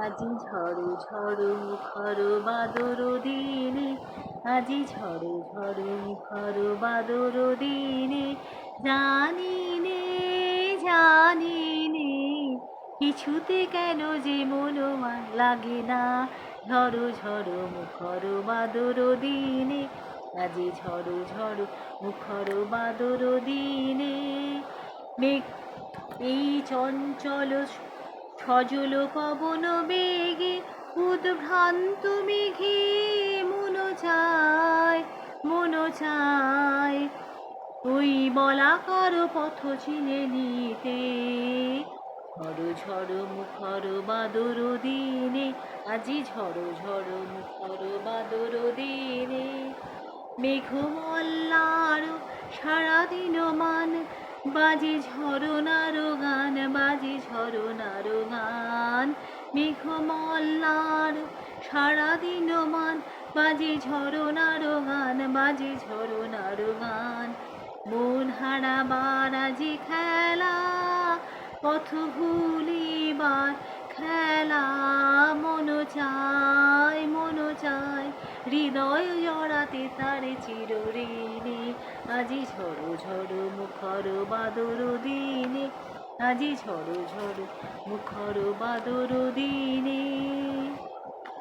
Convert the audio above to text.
আজি ঝড়ো ঝড়ো মুখর বাদর দিনে, আজি ঝড়ো ঝড়ো মুখর বাদর দিনে, জানি নে জানি নে কিছুতে কেন যে মন লাগে না। ঝড়ো ঝড়ো মুখর বাদর দিনে, আজি ঝড়ো ঝড়ো মুখর বাদর দিনে। মেঘ এই চঞ্চল সজল পবন বেগে, উদ্ভ্রান্ত মেঘে মন চায় ওই বলাকার পথ চিনে নিতে। ঝড়ো ঝড়ো মুখর বাদর দিনে, আজি ঝড়ো ঝড়ো মুখর বাদর দিনে। মেঘমল্লার সারাদিন মান, বাজে ঝরনার গান, বাজে ঝরনার গান। মেঘমল্লার সারাদিন মান, বাজে ঝরনার গান, বাজে ঝরনার গান। মন হারাবার আজি খেলা, পথ ভুলিবার খেলা, মন চায় হৃদয় জড়াতে তার চিরঋণে। আজি ঝড়ো ঝড়ো মুখর বাদর দিনে, আজি ঝড়ো ঝড়ো মুখর বাদর দিনে।